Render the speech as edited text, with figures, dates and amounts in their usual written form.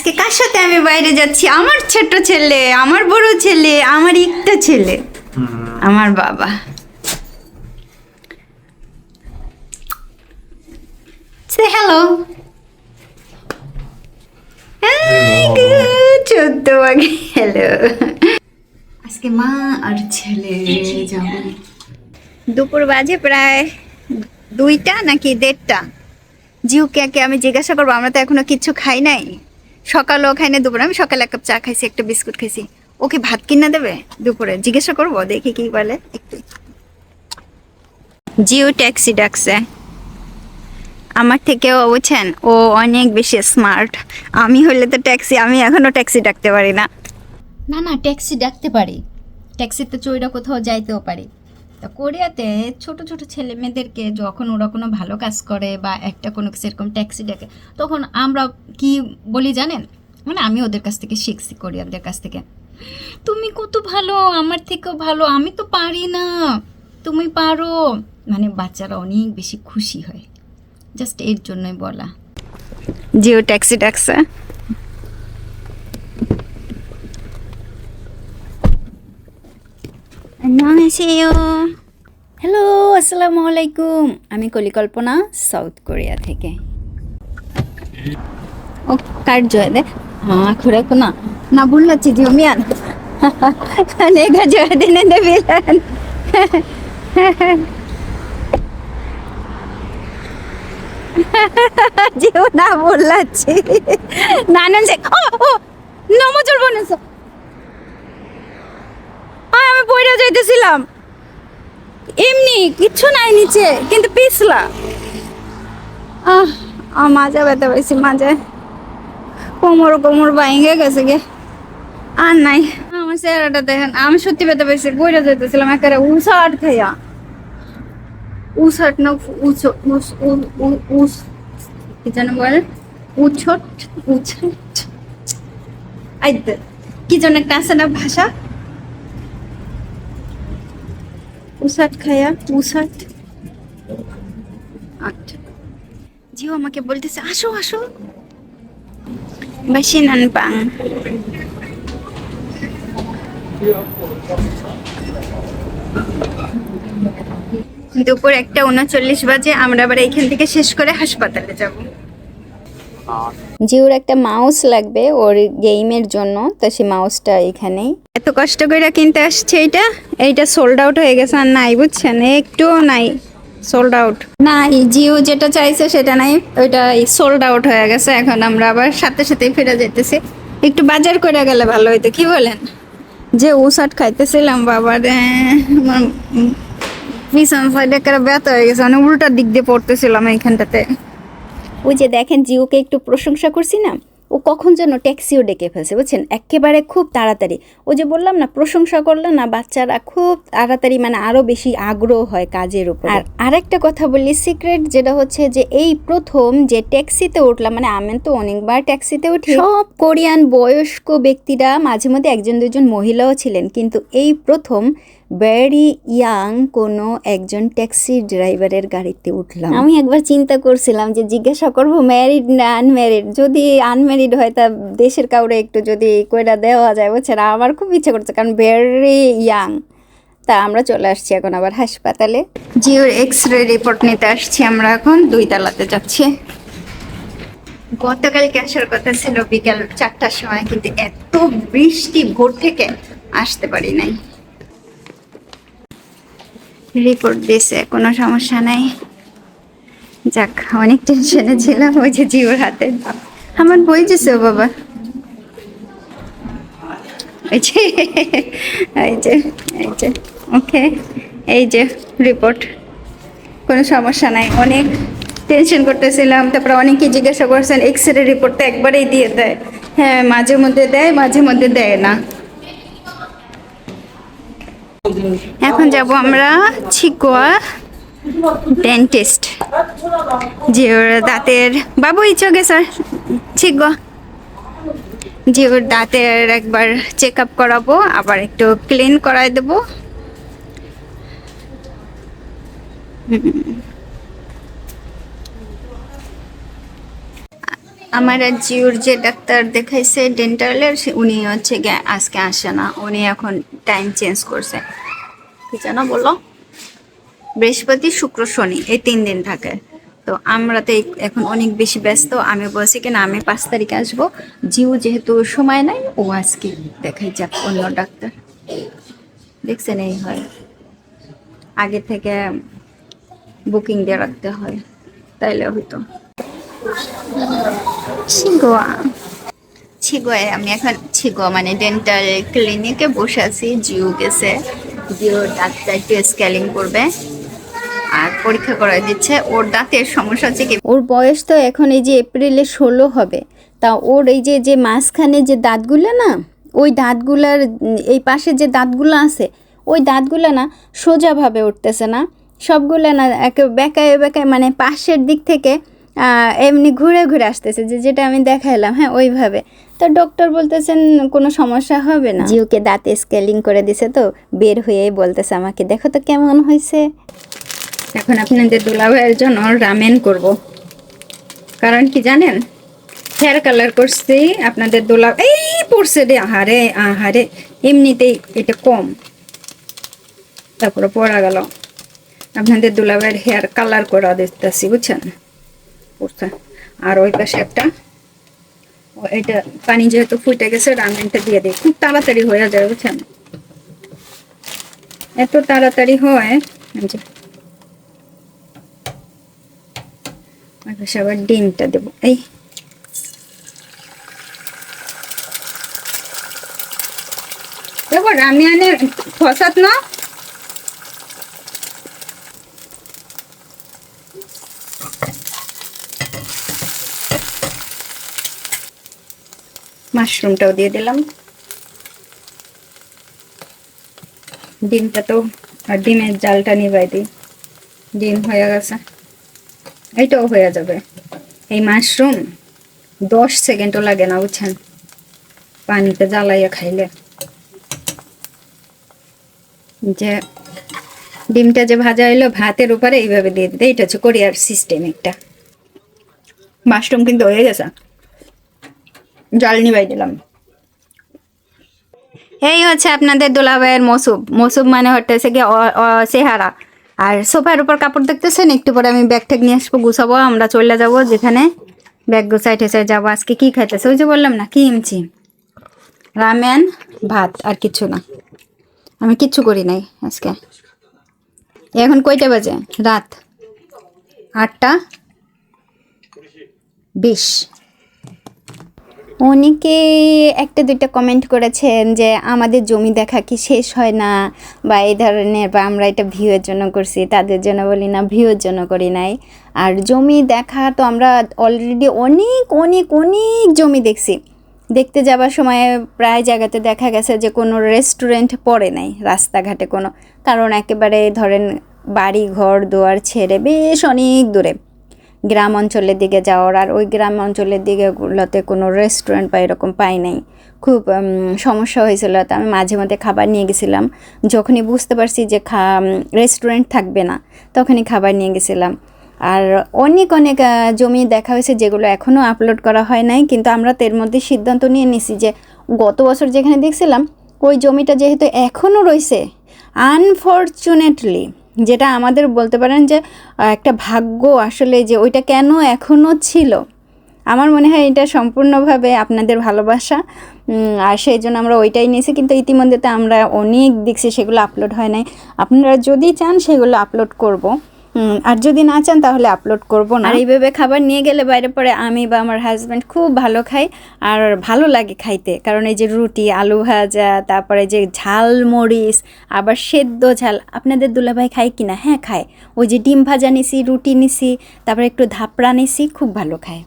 আজকে কার সাথে আমি বাইরে যাচ্ছি? আমার ছোট ছেলে, আমার বড় ছেলে, আমার একটা ছেলে, আমার বাবা। সে হ্যালো। ছোট্ট বাগে হ্যালো। আজকে মা আর ছেলে যাব। দুপুর বাজে প্রায় 2টা নাকি 1:30। জিউকে আমি জিজ্ঞাসা করবো, আমরা তো এখনো কিচ্ছু খাই নাই, সকালও খাই না, দুপুরে আমি সকালে 1 কাপ চা খাইছি, একটা বিস্কুট খাইছি। ওকে ভাত কিনা দেবে দুপুরে? জিজ্ঞাসা করবো, দেখি কি বলে। একটু জিও ট্যাক্সি ডাকছে আমার থেকেও, বুঝছেন, ও অনেক বেশি স্মার্ট। আমি হলে তো ট্যাক্সি, আমি এখনো ট্যাক্সি ডাকতে পারি না। না না, ট্যাক্সি ডাকতে পারি, ট্যাক্সিতে চইরা কোথাও যাইতেও পারি। তা কোরিয়াতে ছোট ছোট ছেলে মেয়েদেরকে যখন ওরা কোনো ভালো কাজ করে বা একটা কোনো সেরকম ট্যাক্সি ডাকে, তখন আমরা কি বলি জানেন? মানে আমি ওদের কাছ থেকে শিখছি, কোরিয়ানদের কাছ থেকে, তুমি কত ভালো, আমার থেকেও ভালো, আমি তো পারি না, তুমি পারো। মানে বাচ্চারা অনেক বেশি খুশি হয়, জাস্ট এর জন্যই বলা। জিও ট্যাক্সি ডাকছে। হ্যালো, আসসালামু আলাইকুম। আমি কলিকল্পনা, সাউথ কোরিয়া থেকে। ও কার জয় দে হ্যাঁ খুঁড়ে না না বললাচ্ছি জিও মিয়ান নেগা জয় দিনে দে বিলান জিও না বললাচ্ছি নানান যে ও নমজুর বনেছ। আমি পড়ে যাইতেছিলাম, এমনি কিচ্ছু নাই নিচে, কিন্তু পিছলা মাজা ব্যথা পাইছি, মাঝে কোমর ভাঙে গেছে গে, আর নাই। আমার চেহারাটা দেখেন, আমি সত্যি ব্যথা পাইছি, বইরা যাইতেছিলাম একেবারে উষাট খাইয়া। উষাট না কি যেন বলে, উছট উছট আইতে কি যেন একটা আছে না ভাষা, উষাট খাইয়া উষাট। আচ্ছা, জিও আমাকে বলতেছে আসো আসো, বাসিনান পাং। দুপুর 1:39 বাজে, আমরা আবার এইখান থেকে শেষ করে হাসপাতালে যাব। জিওর একটা মাউস লাগবে ওর গেমের জন্য, তো সেই মাউসটা এখানেই। এত কষ্ট করে কিনতে আসছে, এইটা সোল্ড আউট হয়ে গেছে, আর নাই, বুঝছেন, একটুও নাই, সোল্ড আউট নাই। জিও যেটা চাইছে সেটা নাই, ওইটা সোল্ড আউট হয়ে গেছে। এখন আমরা আবার সাথে সাথেই ফিরে যেতেছি। একটু বাজার করে গেলে ভালো হইতো, কি বলেন? যে উসাট খাইতেছিলাম, বাবার আমার পিছন সাইডে একটা ব্যথা হয়ে গেছে, মানে উল্টার দিক দিয়ে পড়তেছিলাম এইখানটাতে। ওই যে দেখেন, জিওকে একটু প্রশংসা করছি না, ও কখন যেন ট্যাক্সিও ডেকে ফেলছে, বুঝছেন, একেবারে খুব তাড়াতাড়ি। ও যে বললাম না, প্রশংসা করলে না বাচ্চারা খুব তাড়াতাড়ি, মানে আরো বেশি আগ্রহ হয় কাজের উপর। আর আরেকটা কথা বলি সিক্রেট, যেটা হচ্ছে যে এই প্রথম যে ট্যাক্সিতে উঠলাম, মানে আমি তো অনেকবার ট্যাক্সিতে উঠি, সব কোরিয়ান বয়স্ক ব্যক্তিরা, মাঝে মধ্যে 1-2জন মহিলাও ছিলেন, কিন্তু এই প্রথম ভেরি ইয়াং কোনো একজন ট্যাক্সি ড্রাইভারের গাড়িতে উঠলাম। আমি একবার চিন্তা করছিলাম যে জিজ্ঞাসা করব ম্যারিড না আনম্যারিড, যদি আনম্যারিড হয় তা দেশের কাউরে একটু যদি কইরা দেওয়া যায়, বুঝছেন, আমার খুব ইচ্ছে করছে, কারণ ভেরি ইয়াং। তা আমরা চলে আসছি এখন আবার হাসপাতালে, জিওর এক্সরে রিপোর্ট নিতে আসছি। আমরা এখন 2 তলাতে যাচ্ছি। গতকালকে আসার কথা ছিল বিকাল 4টার সময়, কিন্তু এত বৃষ্টি, ভোর থেকে আসতে পারি নাই। রিপোর্ট দিয়েছে, কোনো সমস্যা নাই। যাক, অনেক টেনশনে ছিলাম। ওই যে জিওর হাতে আমার বই দিছে বাবা, এই যে এই যে এই যে ওকে, এই যে রিপোর্ট, কোনো সমস্যা নাই। অনেক টেনশন করতেছিলাম, তারপরে অনেকে জিজ্ঞাসা করছেন এক্সরে রিপোর্টটা একবারেই দিয়ে দেয়? হ্যাঁ, মাঝে মধ্যে দেয়, মাঝে মধ্যে দেয় না। এখন যাব আমরা চিকোয়া ডেন্টিস্ট, জিওর দাঁতের, বাবু ইচ্ছাগে স্যার চিকোয়া, জিওর দাঁতের একবার চেক আপ করাবো, আবার একটু ক্লিন করাই দেবো। আমার আর জিওর যে ডাক্তার দেখাইছে ডেন্টালের, উনি হচ্ছে আজকে আসে না, উনি এখন টাইম চেঞ্জ করছে। কি যেন বললো, বৃহস্পতি শুক্র শনি এই 3 দিন থাকে। তো আমরা তো এখন অনেক বেশি ব্যস্ত। আমি বলছি কিনা আমি 5 তারিখে আসবো, জিও যেহেতু সময় নাই, ও আজকে দেখাই যাক অন্য ডাক্তার। দেখছেন, এই হয় আগে থেকে বুকিং দিয়ে রাখতে হয়, তাইলে হয়তো। ছিগোয়া ছিগোয় আমি এখন ছিগোয়া মানে ডেন্টাল ক্লিনিকে বসে আছি। জিও গেছে, জিও ডাক্তার একটু স্ক্যালিং করবে আর পরীক্ষা করাই দিচ্ছে। ওর দাঁতের সমস্যা হচ্ছে কি, ওর বয়স তো এখন এই যে এপ্রিলে 16 হবে, তা ওর এই যে যে মাঝখানে যে দাঁতগুলো না, ওই দাঁতগুলার এই পাশে যে দাঁতগুলো আছে, ওই দাঁতগুলো না সোজাভাবে উঠতেছে না, সবগুলো না একে বেঁকায় বেঁকায়, মানে পাশের দিক থেকে এমনি ঘুরে ঘুরে আসতেছে, যেটা আমি দেখাইলাম, হ্যাঁ ওইভাবে। তো ডক্টর বলতেছেন কোনো সমস্যা হবে না। জিওকে দাঁতে স্কেলিং করে দিছে, তো বের হয়েই বলতেছে আমাকে, দেখো তো কেমন হয়েছে। এখন আপনাদের দুলাভাইয়ের জন্য রামেন করব, কারণ কি জানেন, হেয়ার কালার করছি আপনাদের দোলা এই পড়ছে রে, আহারে আহারে, এমনিতেই এটা কম, তারপরে পড়া গেল। আপনাদের দুলাভাইয়ের হেয়ার কালার করা দিতেছি, বুঝছেন, পড়ছে। আর ওই পাশে একটা, এটা পানি যেহেতু ফুটে গেছে, রামেনটা দিয়ে দিই, খুব তাড়াতাড়ি হয়ে যায়, বুঝছেন, এত তাড়াতাড়ি হয়। আবার ডিমটা দেবো, এই দেখো রামিয়ানের ফসাত না, মাশরুমটাও দিয়ে দিলাম, ডিমটা তো, আর ডিমের জালটা নিবাই দিই। ডিম হয়ে গেছে, এইটাও হয়ে যাবে। এই মাশরুম 10 সেকেন্ডও লাগে না, বুঝছেন, পানিতে জ্বালাইয়া খাইলে। যে ডিমটা যে ভাজা হইলো ভাতের উপরে এইভাবে দিয়ে দিতে, এটা হচ্ছে কোরিয়ার সিস্টেম একটা। মাশরুম কিন্তু হয়ে গেছে, জাল নিবাই দিলাম। এই হচ্ছে আপনাদের দুলাভাইয়ের মসুব। মসুব মানে হচ্ছে গিয়ে চেহারা। আর সোফার উপর কাপড় দেখতেছেন, একটু পরে আমি ব্যাগ ঠ্যাগ নিয়ে আসবো, গুছাবো, আমরা চলে যাব যেখানে, ব্যাগ গুছাই ঠেসাই যাবো। আজকে কি খাইতেছে, ওই যে বললাম না, কিমচি, রামেন, ভাত, আর কিছু না। আমি কিচ্ছু করি নাই আজকে। এখন কয়টা বাজে, রাত 8:20। অনেকে একটা দুইটা কমেন্ট করেছেন যে আমাদের জমি দেখা কি শেষ হয় না, বা এই ধরনের, বা আমরা এটা ভিউয়ের জন্য করছি। তাদের জন্য বলি না, ভিউয়ের জন্য করি নাই। আর জমি দেখা তো আমরা অলরেডি অনেক অনেক অনেক জমি দেখছি। দেখতে যাবার সময় প্রায় জায়গাতে দেখা গেছে যে কোনো রেস্টুরেন্ট পড়ে নাই রাস্তাঘাটে কোনো, কারণ একেবারে ধরেন বাড়ি ঘর দুয়ার ছেড়ে বেশ অনেক দূরে গ্রাম অঞ্চলের দিকে যাওয়ার, আর ওই গ্রাম অঞ্চলের দিকেগুলোতে কোনো রেস্টুরেন্ট বা এরকম পাই নাই। খুব সমস্যা হয়েছিল। তো আমি মাঝে মধ্যে খাবার নিয়ে গেছিলাম, যখনই বুঝতে পারছি যে রেস্টুরেন্ট থাকবে না, তখনই খাবার নিয়ে গেছিলাম। আর অনেক অনেক জমি দেখা হয়েছে যেগুলো এখনও আপলোড করা হয় নাই, কিন্তু আমরা তো এর মধ্যে সিদ্ধান্ত নিয়ে নিছি যে গত বছর যেখানে দেখছিলাম ওই জমিটা যেহেতু এখনও রয়েছে, আনফর্চুনেটলি, যেটা আমাদের বলতে পারেন যে একটা ভাগ্য আসলে, যে ওইটা কেন এখনও ছিল। আমার মনে হয় এটা সম্পূর্ণভাবে আপনাদের ভালোবাসা, আর সেই জন্য আমরা ওইটাই নিয়েছি। কিন্তু ইতিমধ্যে তো আমরা অনেক দেখছি সেগুলো আপলোড হয় নাই। আপনারা যদি চান সেগুলো আপলোড করব, আর যদি না চান তাহলে আপলোড করব না। আর এইভাবে খাবার নিয়ে গেলে বাইরে পরে আমি বা আমার হাজব্যান্ড খুব ভালো খাই, আর ভালো লাগে খাইতে। কারণ এই যে রুটি, আলু ভাজা, তারপরে যে ঝাল মরিচ, আবার সেদ্ধ ঝাল, আপনাদের দুলাভাই খায় কিনা? হ্যাঁ খায়। ওই যে ডিম ভাজা নিছি, রুটি নিছি, তারপরে একটু ধাপড়া নিছি, খুব ভালো খায়।